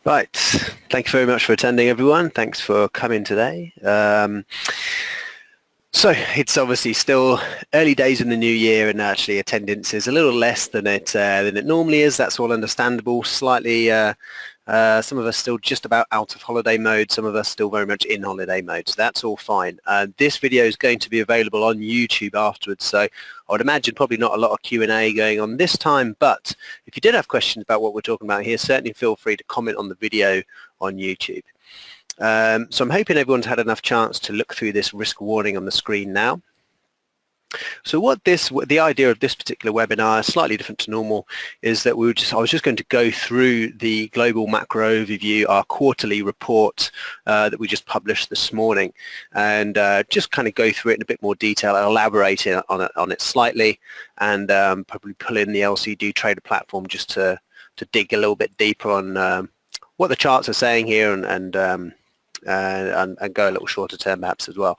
Right, thank you very much for attending, everyone. Thanks for coming today. So it's obviously still early days in the new year, and actually attendance is a little less than it normally is. That's all understandable. Slightly, some of us still just about out of holiday mode. Some of us still very much in holiday mode. So that's all fine. This video is going to be available on YouTube afterwards. So I would imagine probably not a lot of Q&A going on this time. But if you did have questions about what we're talking about here, certainly feel free to comment on the video on YouTube. So I'm hoping everyone's had enough chance to look through this risk warning on the screen now. So the idea of this particular webinar, slightly different to normal, is that I was just going to go through the global macro overview, our quarterly report that we just published this morning, and just kind of go through it in a bit more detail and elaborate on it slightly, and probably pull in the LCG Trader platform just to dig a little bit deeper on what the charts are saying here, and go a little shorter term perhaps as well.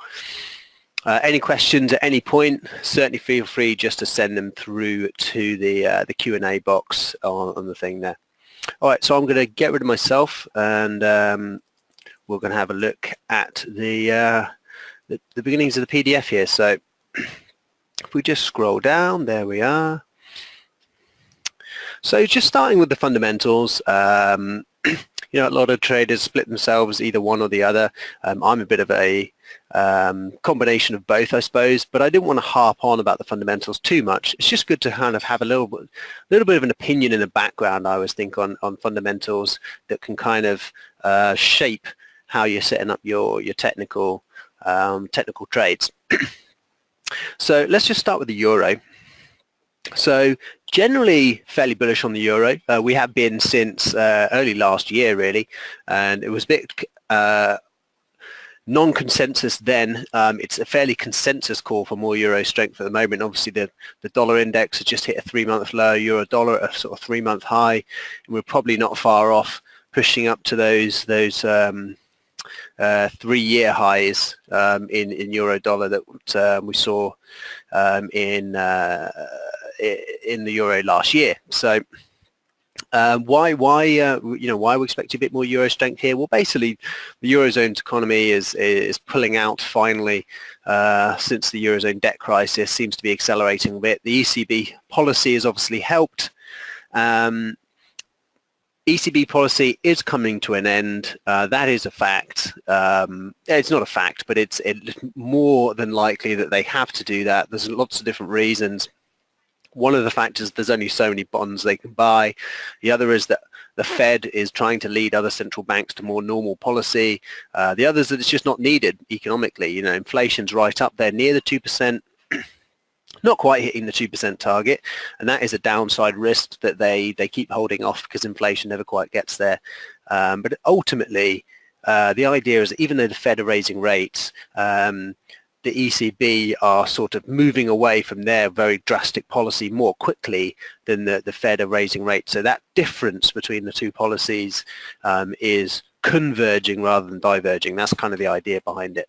Any questions at any point, certainly feel free just to send them through to the Q&A box on the thing there. All right, so I'm going to get rid of myself, and we're going to have a look at the beginnings of the PDF here. So if we just scroll down, there we are. So just starting with the fundamentals, you know, a lot of traders split themselves either one or the other. I'm a bit of a combination of both, I suppose, but I didn't want to harp on about the fundamentals too much. It's just good to kind of have a little bit of an opinion in the background, I always think, on fundamentals that can kind of shape how you're setting up your technical trades. So let's just start with the euro. So generally fairly bullish on the euro. We have been since early last year, really, and it was a bit non-consensus then. It's a fairly consensus call for more euro strength at the moment. Obviously, the dollar index has just hit a 3-month low, euro dollar at a sort of 3-month high, and we're probably not far off pushing up to those 3-year highs in euro dollar that we saw in the euro last year. So why we expect a bit more euro strength here? Well, basically the eurozone's economy is pulling out finally since the eurozone debt crisis seems to be accelerating a bit. The ECB policy has obviously helped. ECB policy is coming to an end. That is a fact. It's not a fact, but it's more than likely that they have to do that. There's lots of different reasons. One of the factors, there's only so many bonds they can buy. The other is that the Fed is trying to lead other central banks to more normal policy. The other is that it's just not needed economically. You know, inflation's right up there near the 2%, not quite hitting the 2% target, and that is a downside risk that they keep holding off because inflation never quite gets there. But ultimately, the idea is that even though the Fed are raising rates, the ECB are sort of moving away from their very drastic policy more quickly than the Fed are raising rates. So that difference between the two policies is converging rather than diverging. That's kind of the idea behind it.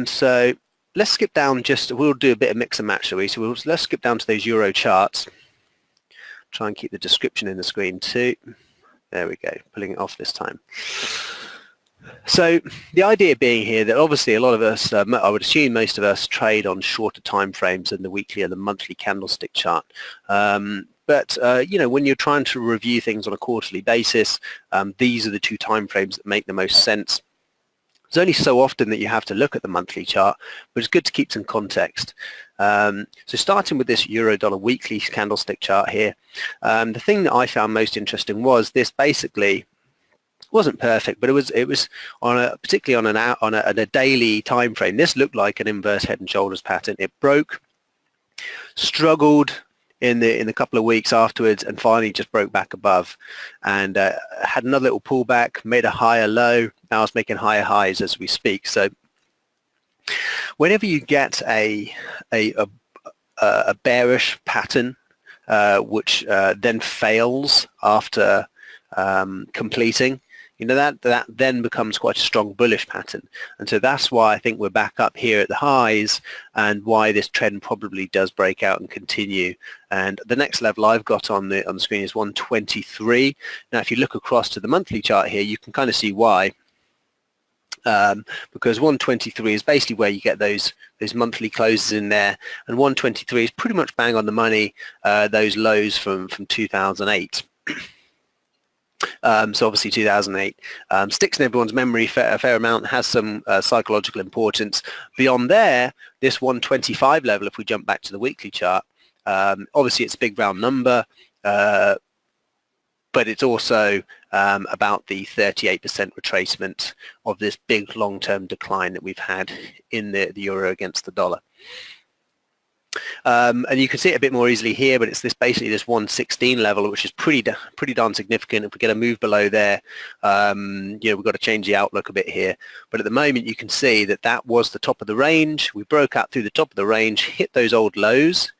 So let's skip down we'll do a bit of mix and match, shall we? So let's skip down to those euro charts. Try and keep the description in the screen too. There we go, pulling it off this time. So the idea being here that obviously a lot of us, I would assume most of us, trade on shorter time frames than the weekly and the monthly candlestick chart. But you know, when you're trying to review things on a quarterly basis, these are the two time frames that make the most sense. There's only so often that you have to look at the monthly chart, but it's good to keep some context. So starting with this euro-dollar weekly candlestick chart here, the thing that I found most interesting was this basically wasn't perfect, but it was particularly on a daily time frame. This looked like an inverse head and shoulders pattern. It broke, struggled in the couple of weeks afterwards, and finally just broke back above, and had another little pullback, made a higher low. Now it's making higher highs as we speak. So whenever you get a bearish pattern which then fails after completing, that then becomes quite a strong bullish pattern. And so that's why I think we're back up here at the highs, and why this trend probably does break out and continue. And the next level I've got on the screen is 123. Now if you look across to the monthly chart here, you can kind of see why. Because 123 is basically where you get those monthly closes in there, and 123 is pretty much bang on the money, those lows from 2008. So obviously 2008 sticks in everyone's memory a fair amount, has some psychological importance. Beyond there, this 125 level, if we jump back to the weekly chart, obviously it's a big round number, but it's also about the 38% retracement of this big long-term decline that we've had in the euro against the dollar. And you can see it a bit more easily here, but it's basically this 116 level, which is pretty darn significant. If we get a move below there, we've got to change the outlook a bit here. But at the moment, you can see that was the top of the range. We broke out through the top of the range, hit those old lows,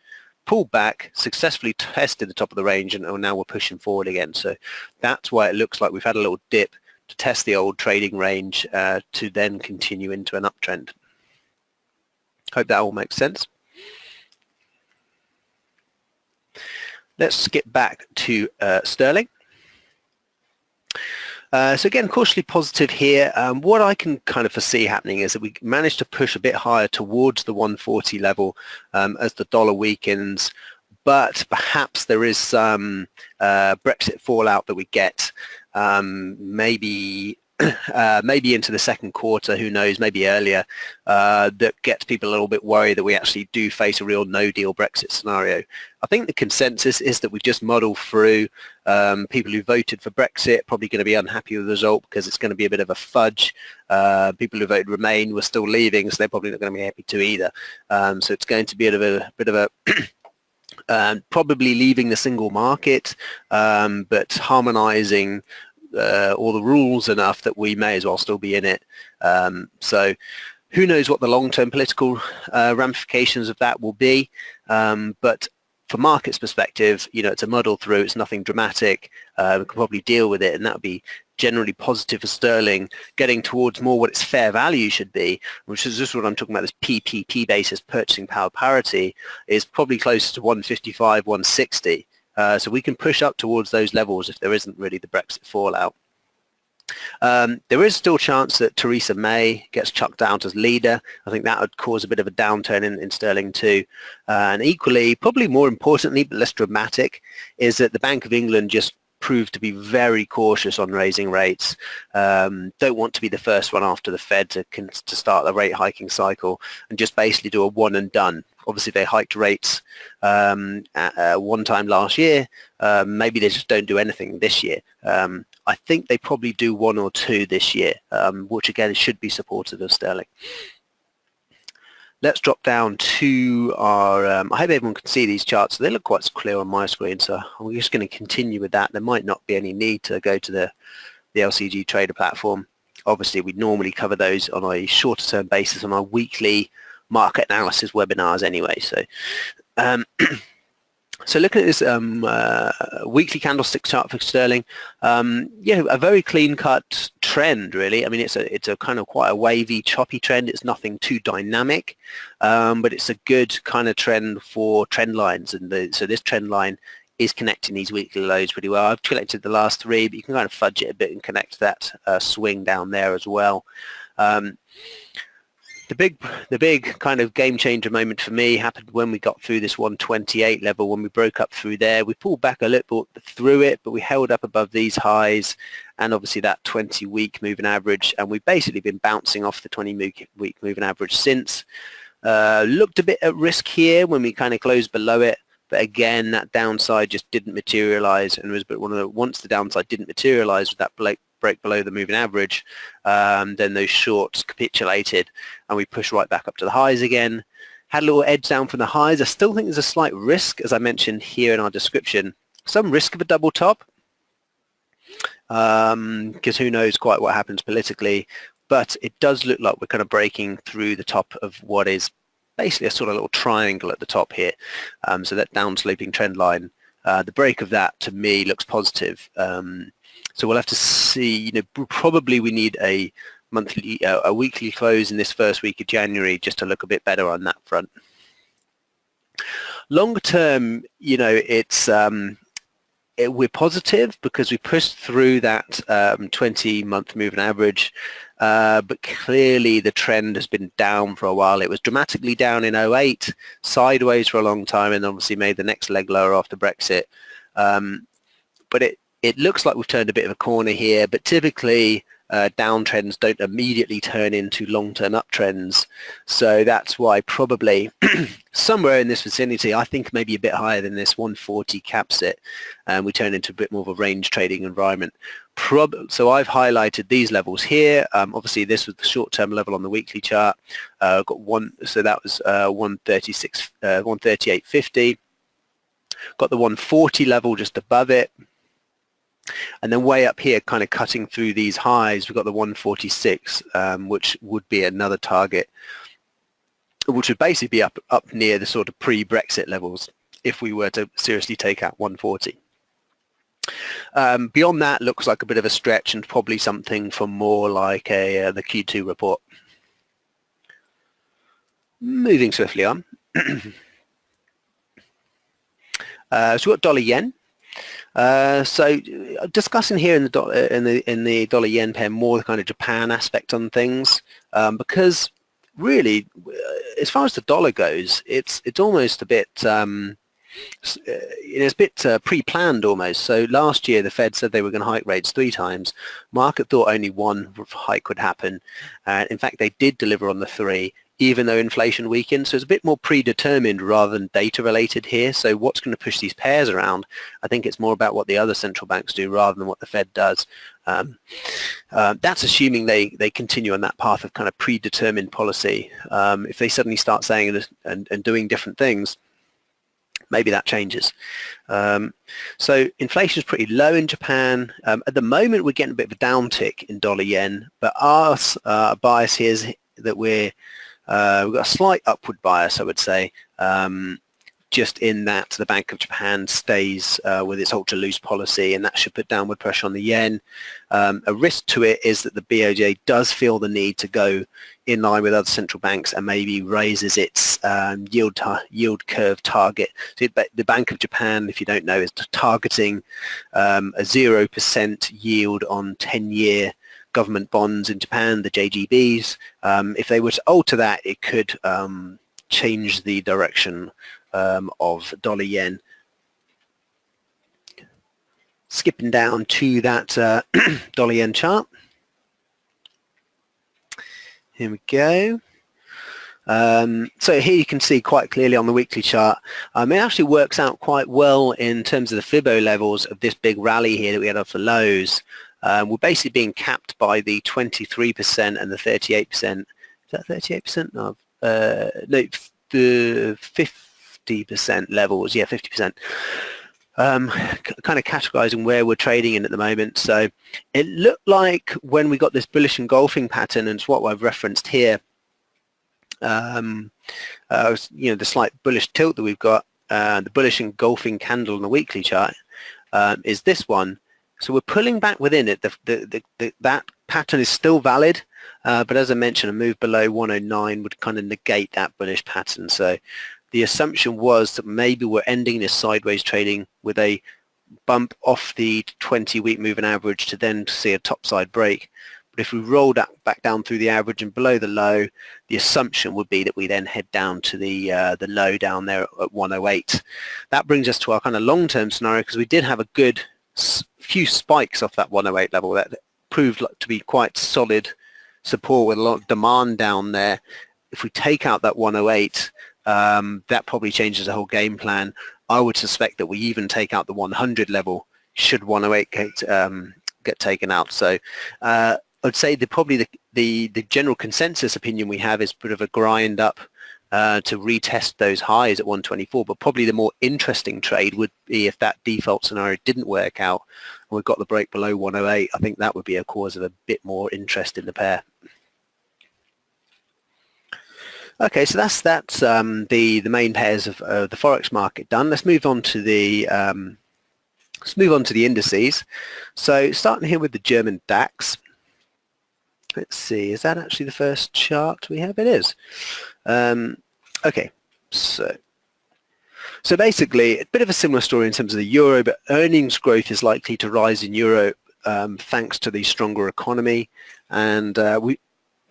pulled back, successfully tested the top of the range, and now we're pushing forward again. So that's why it looks like we've had a little dip to test the old trading range to then continue into an uptrend. Hope that all makes sense. Let's skip back to sterling. So again, cautiously positive here. What I can kind of foresee happening is that we managed to push a bit higher towards the 140 level as the dollar weakens, but perhaps there is some Brexit fallout that we get, maybe into the second quarter, who knows, maybe earlier, that gets people a little bit worried that we actually do face a real no-deal Brexit scenario. I think the consensus is that we just muddle through. People who voted for Brexit probably going to be unhappy with the result because it's going to be a bit of a fudge. People who voted Remain were still leaving, so they're probably not going to be happy too either. So it's going to be a bit of a probably leaving the single market, but harmonizing all the rules enough that we may as well still be in it. So who knows what the long-term political ramifications of that will be, but from market's perspective, it's a muddle through, it's nothing dramatic, we can probably deal with it, and that would be generally positive for sterling, getting towards more what its fair value should be, which is just what I'm talking about, this PPP basis, purchasing power parity, is probably closer to 155, 160. So we can push up towards those levels if there isn't really the Brexit fallout. There is still a chance that Theresa May gets chucked out as leader. I think that would cause a bit of a downturn in sterling too. And equally, probably more importantly, but less dramatic, is that the Bank of England just proved to be very cautious on raising rates. Don't want to be the first one after the Fed to start the rate hiking cycle and just basically do a one and done. Obviously, they hiked rates one time last year. Maybe they just don't do anything this year. I think they probably do one or two this year, which again should be supportive of sterling. Let's drop down to our, I hope everyone can see these charts. They look quite clear on my screen, so I'm just going to continue with that. There might not be any need to go to the LCG Trader platform. Obviously, we normally cover those on a shorter term basis on our weekly market analysis webinars anyway. So so looking at this weekly candlestick chart for sterling, a very clean-cut trend, really. I mean, it's a kind of quite a wavy, choppy trend. It's nothing too dynamic, but it's a good kind of trend for trend lines. And so this trend line is connecting these weekly lows pretty well. I've collected the last three, but you can kind of fudge it a bit and connect that swing down there as well. The big kind of game changer moment for me happened when we got through this 128 level. When we broke up through there, we pulled back a little bit through it, but we held up above these highs and obviously that 20-week moving average, and we've basically been bouncing off the 20-week moving average since. Looked a bit at risk here when we kind of closed below it, but again, that downside just didn't materialize, and was once the downside didn't materialize with that break below the moving average, then those shorts capitulated and we pushed right back up to the highs again. Had a little edge down from the highs. I still think there's a slight risk, as I mentioned here in our description, some risk of a double top, because who knows quite what happens politically, but it does look like we're kind of breaking through the top of what is basically a sort of little triangle at the top here. So that down sloping trend line, the break of that to me looks positive. So we'll have to see, probably we need a weekly close in this first week of January just to look a bit better on that front. Longer term, we're positive because we pushed through that 20-month moving average, but clearly the trend has been down for a while. It was dramatically down in 2008, sideways for a long time, and obviously made the next leg lower after Brexit. But it looks like we've turned a bit of a corner here, but typically downtrends don't immediately turn into long-term uptrends. So that's why probably somewhere in this vicinity, I think maybe a bit higher than this 140 caps it, and we turn into a bit more of a range trading environment. So I've highlighted these levels here. Obviously, this was the short-term level on the weekly chart. Got one, so that was 138.50. Got the 140 level just above it. And then way up here, kind of cutting through these highs, we've got the 146, which would be another target, which would basically be up near the sort of pre-Brexit levels if we were to seriously take out 140. Beyond that, looks like a bit of a stretch and probably something for more like the Q2 report. Moving swiftly on. So we've got dollar yen. So discussing here in the dollar yen pair more the kind of Japan aspect on things, because really as far as the dollar goes, it's almost a bit it's a bit pre-planned almost. So last year the Fed said they were going to hike rates 3 times. Market thought only one hike would happen. In fact, they did deliver on the 3. Even though inflation weakened. So it's a bit more predetermined rather than data related here. So what's going to push these pairs around? I think it's more about what the other central banks do rather than what the Fed does. That's assuming they continue on that path of kind of predetermined policy. If they suddenly start saying this and doing different things, maybe that changes. So inflation is pretty low in Japan. At the moment, we're getting a bit of a downtick in dollar yen, but our bias here is that we've got a slight upward bias, I would say, just in that the Bank of Japan stays with its ultra-loose policy, and that should put downward pressure on the yen. A risk to it is that the BOJ does feel the need to go in line with other central banks and maybe raises its yield curve target. So the Bank of Japan, if you don't know, is targeting a 0% yield on 10-year government bonds in Japan, the JGBs. If they were to alter that, it could change the direction of dollar yen. Skipping down to that dollar yen chart. Here we go. So here you can see quite clearly on the weekly chart, it actually works out quite well in terms of the Fibo levels of this big rally here that we had off the lows. We're basically being capped by the 23% and the 38%. Is that 38%? No, the 50% levels. Yeah, 50%. Kind of categorizing where we're trading in at the moment. So it looked like when we got this bullish engulfing pattern, and it's what I've referenced here, the slight bullish tilt that we've got, the bullish engulfing candle on the weekly chart, is this one. So we're pulling back within it. That pattern is still valid, but as I mentioned, a move below 109 would kind of negate that bullish pattern. So the assumption was that maybe we're ending this sideways trading with a bump off the 20-week moving average to then see a topside break. But if we roll that back down through the average and below the low, the assumption would be that we then head down to the low down there at 108. That brings us to our kind of long-term scenario, because we did have a good few spikes off that 108 level that proved to be quite solid support with a lot of demand down there. If we take out that 108, that probably changes the whole game plan. I would suspect that we even take out the 100 level should 108 get taken out. So I'd say probably the general consensus opinion we have is a bit of a grind up to retest those highs at 124, but probably the more interesting trade would be if that default scenario didn't work out and we got the break below 108. I think that would be a cause of a bit more interest in the pair. Okay, so that's the main pairs of the forex market done. Let's move on to the Let's move on to the indices. So starting here with the German DAX. Let's see, is that actually the first chart we have? It is. Okay, so basically a bit of a similar story in terms of the euro, but earnings growth is likely to rise in Europe thanks to the stronger economy, and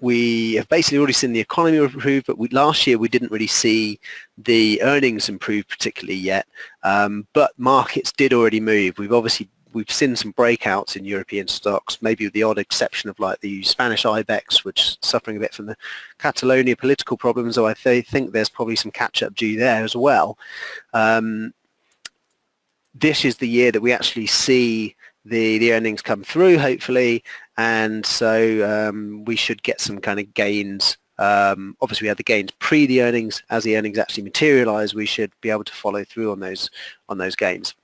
we have basically already seen the economy improve, but last year we didn't really see the earnings improve particularly yet, but markets did already move. We've seen some breakouts in European stocks, maybe with the odd exception of like the Spanish IBEX, which is suffering a bit from the Catalonia political problems, so I think there's probably some catch-up due there as well. This is the year that we actually see the earnings come through, hopefully, and so we should get some kind of gains. Obviously, we had the gains pre the earnings. As the earnings actually materialize, we should be able to follow through on those gains.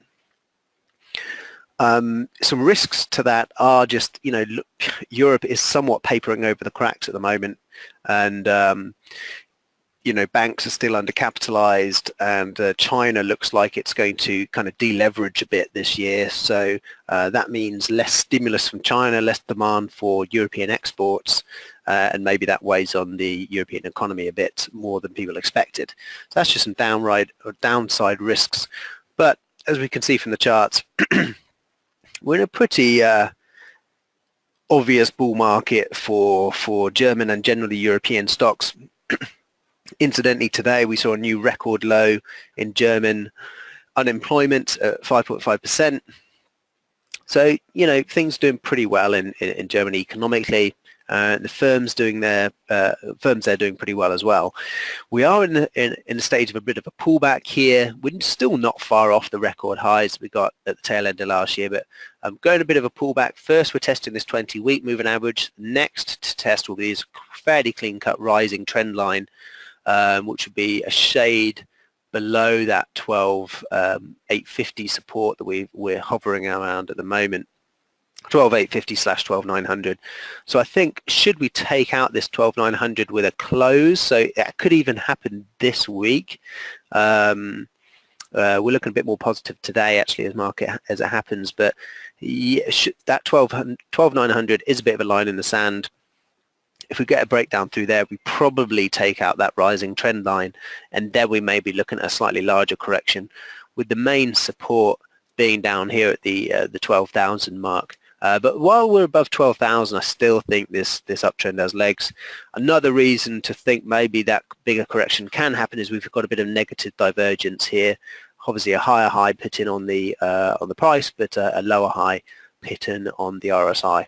Some risks to that are just, look, Europe is somewhat papering over the cracks at the moment, and banks are still undercapitalized, and China looks like it's going to kind of deleverage a bit this year. So that means less stimulus from China, less demand for European exports, and maybe that weighs on the European economy a bit more than people expected. So that's just some downside risks. But as we can see from the charts, we're in a pretty obvious bull market for German and generally European stocks. Incidentally, today we saw a new record low in German unemployment at 5.5%. So, things doing pretty well in Germany economically. The firms there doing pretty well as well. We are in a stage of a bit of a pullback here. We're still not far off the record highs we got at the tail end of last year, but going a bit of a pullback. First, we're testing this 20-week moving average. Next to test will be this fairly clean-cut rising trend line, which would be a shade below that 12,850 support that we're hovering around at the moment. 12,850/12,900. So I think, should we take out this 12,900 with a close, so it could even happen this week. We're looking a bit more positive today actually as it happens, but yeah, that 12,900 is a bit of a line in the sand. If we get a breakdown through there, we probably take out that rising trend line, and then we may be looking at a slightly larger correction, with the main support being down here at the 12,000 mark. But while we're above 12,000, I still think this uptrend has legs. Another reason to think maybe that bigger correction can happen is we've got a bit of negative divergence here. Obviously, a higher high put in on the price, but a lower high put in on the RSI.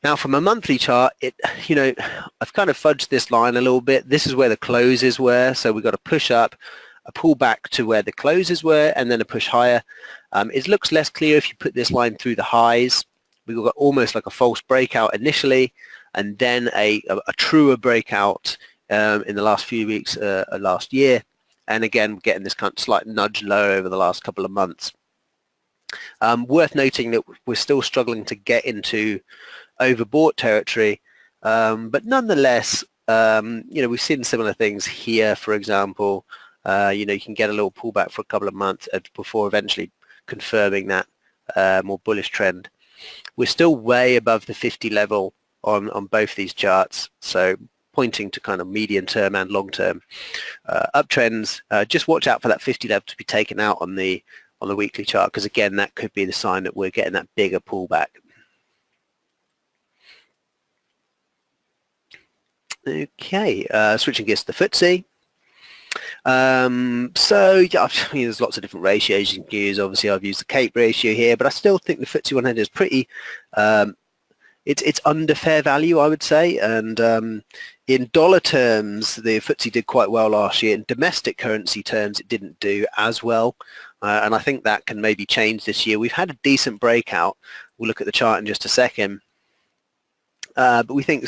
Now, from a monthly chart, I've kind of fudged this line a little bit. This is where the closes were, so we've got a push up, a pull back to where the closes were, and then a push higher. It looks less clear if you put this line through the highs. We've got almost like a false breakout initially, and then a truer breakout in the last few weeks last year, and again getting this kind of slight nudge lower over the last couple of months. Worth noting that we're still struggling to get into overbought territory, but nonetheless, we've seen similar things here. For example, you can get a little pullback for a couple of months before eventually confirming that more bullish trend. We're still way above the 50 level on both these charts, so pointing to kind of medium term and long term uptrends. Just watch out for that 50 level to be taken out on the weekly chart, because again, that could be the sign that we're getting that bigger pullback. Okay, switching gears to the FTSE. So yeah, there's lots of different ratios you can use. Obviously, I've used the CAPE ratio here, but I still think the FTSE 100 is pretty. It's under fair value, I would say, and in dollar terms, the FTSE did quite well last year. In domestic currency terms, it didn't do as well, and I think that can maybe change this year. We've had a decent breakout. We'll look at the chart in just a second. But we think,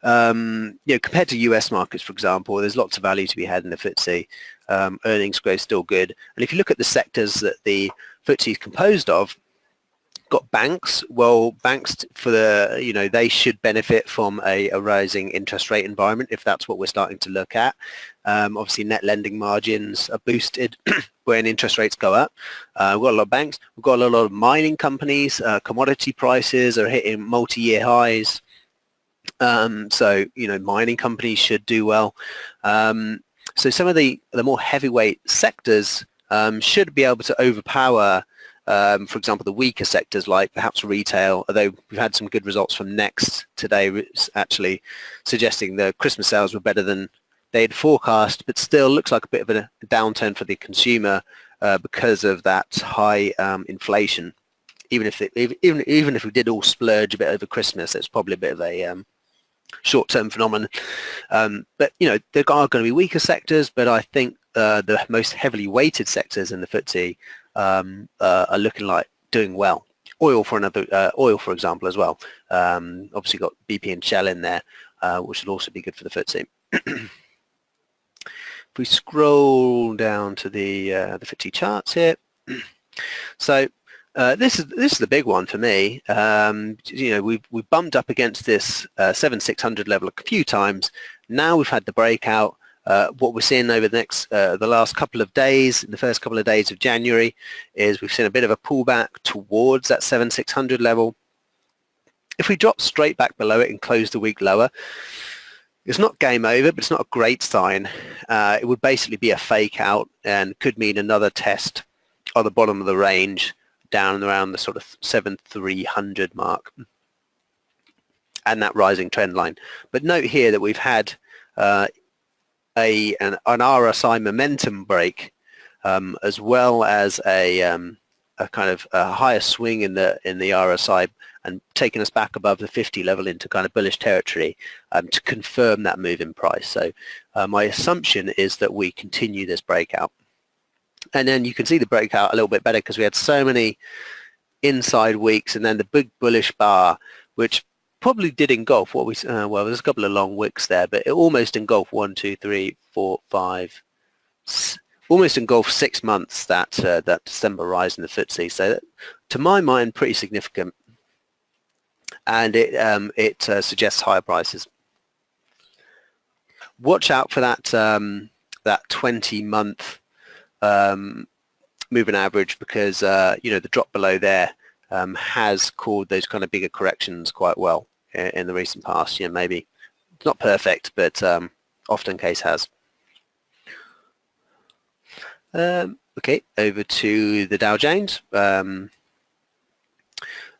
compared to US markets, for example, there's lots of value to be had in the FTSE. Earnings growth still good. And if you look at the sectors that the FTSE is composed of, got banks. Well, banks for the, they should benefit from a rising interest rate environment if that's what we're starting to look at. Obviously, net lending margins are boosted when interest rates go up. We've got a lot of banks. We've got a lot of mining companies. Commodity prices are hitting multi-year highs. So, mining companies should do well. So some of the more heavyweight sectors should be able to overpower, for example, the weaker sectors like perhaps retail, although we've had some good results from Next today, actually suggesting the Christmas sales were better than they had forecast, but still looks like a bit of a downturn for the consumer because of that high inflation. Even if we did all splurge a bit over Christmas, it's probably a bit of a short-term phenomenon. But there are going to be weaker sectors, but I think the most heavily weighted sectors in the FTSE are looking like doing well. Oil, for example, as well. Obviously got BP and Shell in there, which will also be good for the FTSE. If we scroll down to the FTSE charts here, so this is the big one for me. We've bumped up against this 7,600 level a few times. Now we've had the breakout. What we're seeing over the last couple of days, in the first couple of days of January, is we've seen a bit of a pullback towards that 7,600 level. If we drop straight back below it and close the week lower, it's not game over, but it's not a great sign. It would basically be a fake out and could mean another test on the bottom of the range down around the sort of 7,300 mark and that rising trend line. But note here that we've had an RSI momentum break as well as a kind of a higher swing in the RSI and taking us back above the 50 level into kind of bullish territory to confirm that move in price. So my assumption is that we continue this breakout. And then you can see the breakout a little bit better because we had so many inside weeks and then the big bullish bar, which probably did engulf what we, well, there's a couple of long wicks there, but it almost engulfed 1, 2, 3, 4, 5, almost engulfed 6 months that December rise in the FTSE. So that, to my mind, pretty significant. And it suggests higher prices. Watch out for that 20-month moving average because the drop below there has caused those kind of bigger corrections quite well in the recent past. Maybe it's not perfect, but often case has. Okay, over to the Dow Jones.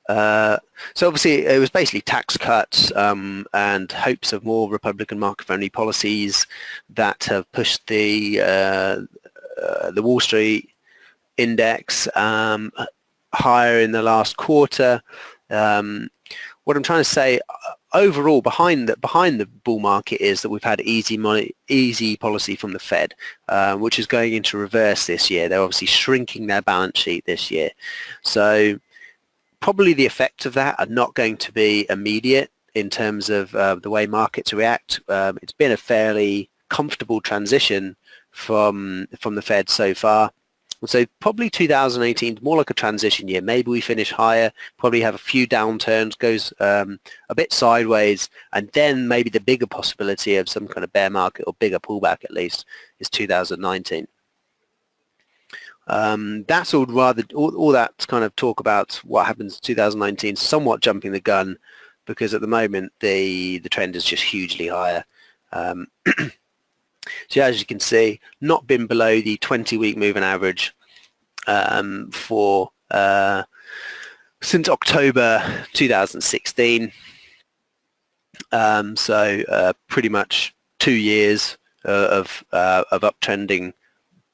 So obviously it was basically tax cuts and hopes of more Republican market-friendly policies that have pushed the Wall Street index higher in the last quarter. What I'm trying to say overall behind the bull market is that we've had easy policy from the Fed, which is going into reverse this year. They're obviously shrinking their balance sheet this year. So probably the effects of that are not going to be immediate in terms of the way markets react. It's been a fairly comfortable transition from the Fed so far. So probably 2018 is more like a transition year. Maybe we finish higher, probably have a few downturns, goes a bit sideways, and then maybe the bigger possibility of some kind of bear market or bigger pullback at least is 2019. That's all that kind of talk about what happens in 2019, somewhat jumping the gun, because at the moment the trend is just hugely higher. So as you can see, not been below the 20-week moving average for since October 2016. So pretty much 2 years of uptrending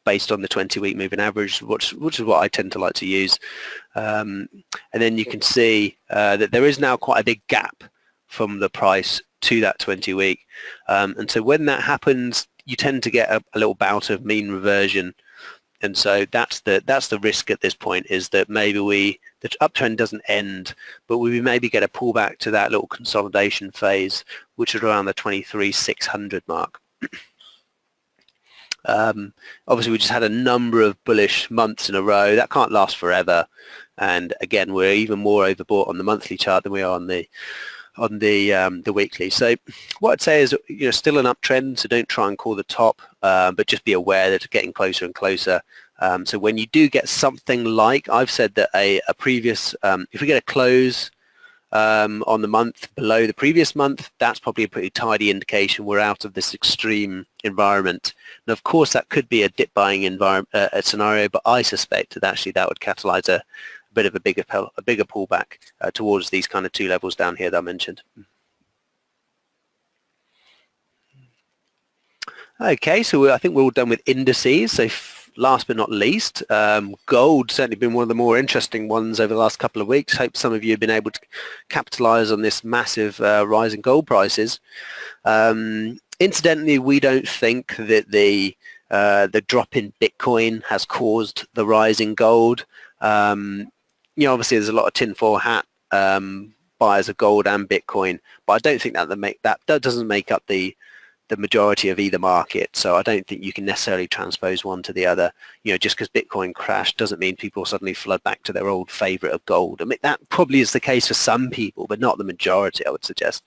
based on the 20-week moving average, which is what I tend to like to use. And then you can see that there is now quite a big gap from the price to that 20-week. And so when that happens, you tend to get a little bout of mean reversion. And so that's the risk at this point, is that maybe the uptrend doesn't end, but we maybe get a pullback to that little consolidation phase, which is around the 23,600 mark. Obviously, we just had a number of bullish months in a row. That can't last forever. And again, we're even more overbought on the monthly chart than we are on the weekly. So what I'd say is, still an uptrend. So don't try and call the top, but just be aware that it's getting closer and closer. So when you do get something like, I've said that a previous, if we get a close on the month below the previous month, that's probably a pretty tidy indication we're out of this extreme environment. And of course, that could be a dip buying scenario, but I suspect that actually that would catalyze a bit of a bigger pullback towards these kind of two levels down here that I mentioned. Okay, so I think we're all done with indices. So last but not least, gold certainly been one of the more interesting ones over the last couple of weeks. Hope some of you have been able to capitalize on this massive rise in gold prices. Incidentally, we don't think that the drop in Bitcoin has caused the rise in gold. Obviously there's a lot of tinfoil hat buyers of gold and Bitcoin, but I don't think that doesn't make up the majority of either market. So I don't think you can necessarily transpose one to the other. Just because Bitcoin crashed doesn't mean people suddenly flood back to their old favorite of gold. I mean, that probably is the case for some people, but not the majority, I would suggest.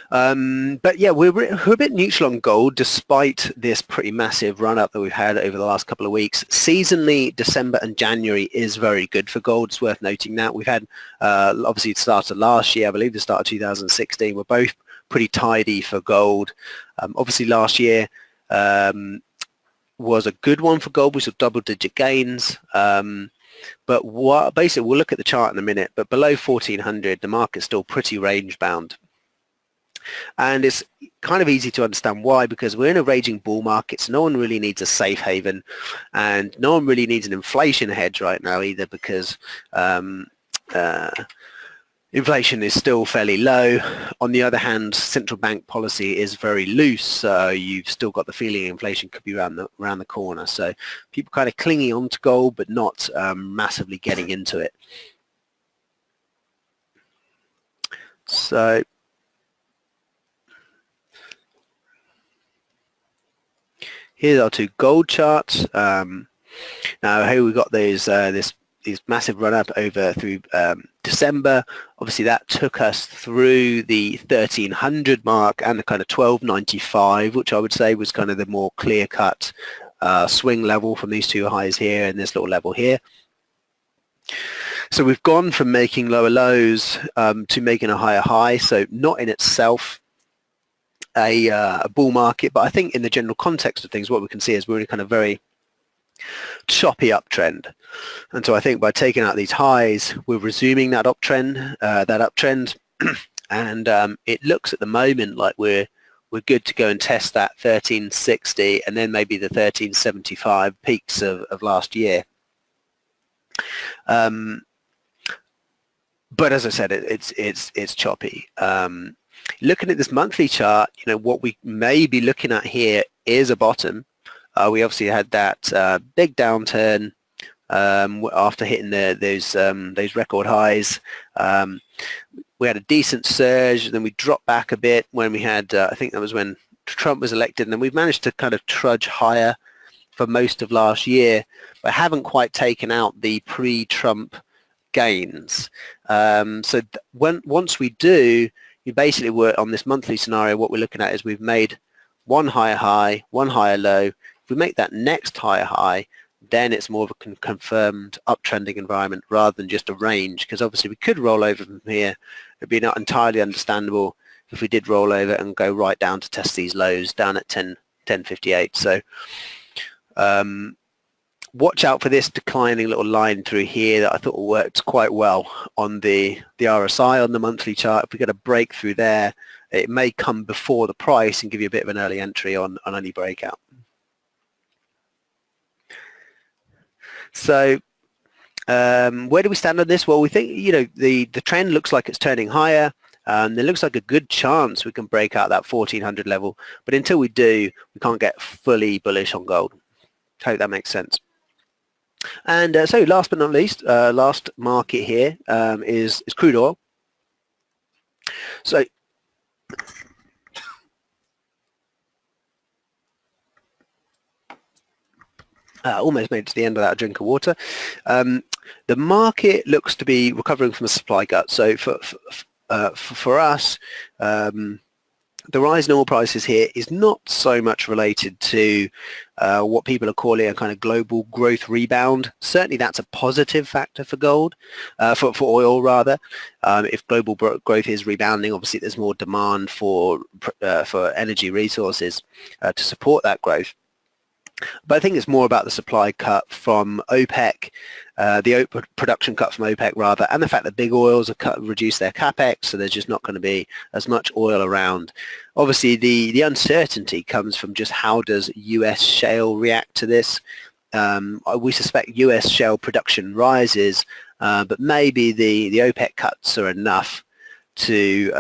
But yeah, we're a bit neutral on gold despite this pretty massive run-up that we've had over the last couple of weeks. Seasonally, December and January is very good for gold. It's worth noting that. We've had, obviously it started last year, I believe the start of 2016, we're both pretty tidy for gold. Obviously last year was a good one for gold. We saw double-digit gains. But basically, we'll look at the chart in a minute, but below 1400, the market's still pretty range-bound. And it's kind of easy to understand why, because we're in a raging bull market, so no one really needs a safe haven, and no one really needs an inflation hedge right now either, because inflation is still fairly low. On the other hand, central bank policy is very loose, so you've still got the feeling inflation could be around the corner. So people kind of clinging on to gold, but not massively getting into it. So here's our two gold charts. Now here we've got these massive run up through December. Obviously that took us through the 1300 mark and the kind of 1295, which I would say was kind of the more clear-cut swing level from these two highs here and this little level here. So we've gone from making lower lows to making a higher high, so not in itself a bull market, but I think in the general context of things, what we can see is we're in a kind of very choppy uptrend. And so I think by taking out these highs, we're resuming that uptrend, and it looks at the moment like we're good to go and test that 1360 and then maybe the 1375 peaks of last year. But as I said, it's choppy. Looking at this monthly chart, what we may be looking at here is a bottom. We obviously had that big downturn after hitting those record highs. We had a decent surge, then we dropped back a bit when we had, I think that was when Trump was elected, and then we've managed to kind of trudge higher for most of last year, but haven't quite taken out the pre-Trump gains. So once we do, you basically were on this monthly scenario, what we're looking at is we've made one higher high, one higher low. If we make that next higher high, then it's more of a confirmed uptrending environment rather than just a range, because obviously we could roll over from here. It'd be not entirely understandable if we did roll over and go right down to test these lows down at 1058. So watch out for this declining little line through here that I thought worked quite well on the RSI on the monthly chart. If we get a breakthrough there, it may come before the price and give you a bit of an early entry on any breakout. So where do we stand on this? Well, we think the trend looks like it's turning higher. There looks like a good chance we can break out that 1400 level, but until we do, we can't get fully bullish on gold. Hope that makes sense. And so last but not least, last market here is crude oil. So Almost made it to the end without a drink of water. The market looks to be recovering from a supply cut. So for us, the rise in oil prices here is not so much related to what people are calling a kind of global growth rebound. Certainly that's a positive factor for gold, for oil rather. If global growth is rebounding, obviously there's more demand for energy resources to support that growth. But I think it's more about the supply cut from OPEC, the production cut from OPEC rather, and the fact that big oils have reduced their capex, so there's just not going to be as much oil around. Obviously, the uncertainty comes from just how does US shale react to this. We suspect US shale production rises, but maybe the OPEC cuts are enough to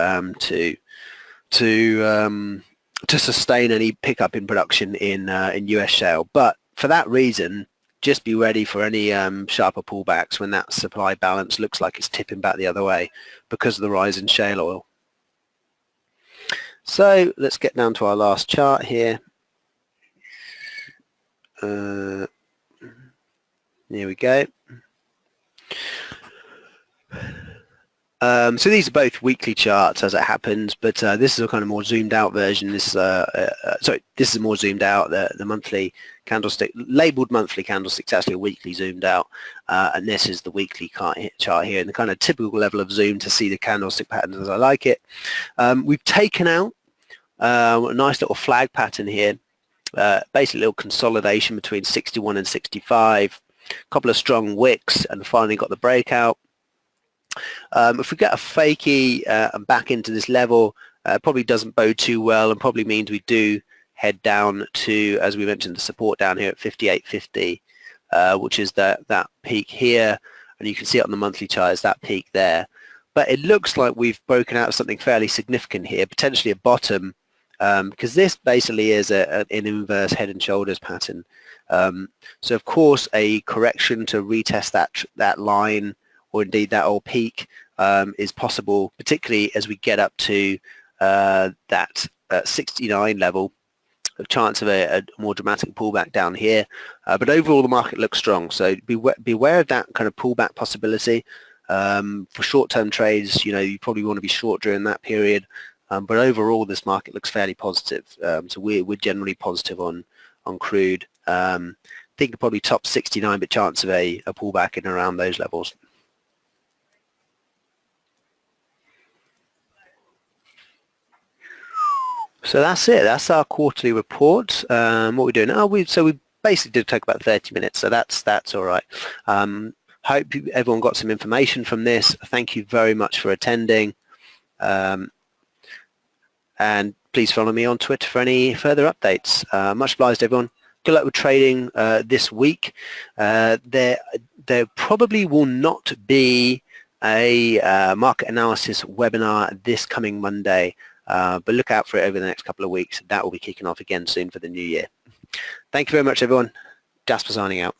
sustain any pickup in production in US shale. But for that reason, just be ready for any sharper pullbacks when that supply balance looks like it's tipping back the other way because of the rise in shale oil. So let's get down to our last chart here. Here we go. So these are both weekly charts as it happens, but this is a kind of more zoomed out version. This is this is more zoomed out. The monthly candlestick, labeled monthly candlestick, is actually a weekly zoomed out, and this is the weekly chart here, and the kind of typical level of zoom to see the candlestick patterns as I like it. We've taken out a nice little flag pattern here, basically a little consolidation between 61 and 65, a couple of strong wicks, and finally got the breakout. If we get a fakie and back into this level, probably doesn't bode too well, and probably means we do head down to, as we mentioned, the support down here at 58.50, which is that peak here, and you can see it on the monthly chart as that peak there. But it looks like we've broken out of something fairly significant here, potentially a bottom, because this basically is an inverse head and shoulders pattern. So of course a correction to retest that line, or indeed that old peak, is possible, particularly as we get up to that 69 level, a chance of a more dramatic pullback down here. But overall the market looks strong, so beware of that kind of pullback possibility. For short-term trades, you probably want to be short during that period, but overall this market looks fairly positive. So we're generally positive on crude. I think probably top 69, but chance of a pullback in around those levels. So that's it. That's our quarterly report. What we're doing now, we basically did take about 30 minutes, so that's all right. Hope everyone got some information from this. Thank you very much for attending, and please follow me on Twitter for any further updates. Much obliged, everyone. Good luck with trading this week. There probably will not be a market analysis webinar this coming Monday. But look out for it over the next couple of weeks. That will be kicking off again soon for the new year. Thank you very much, everyone. Jasper signing out.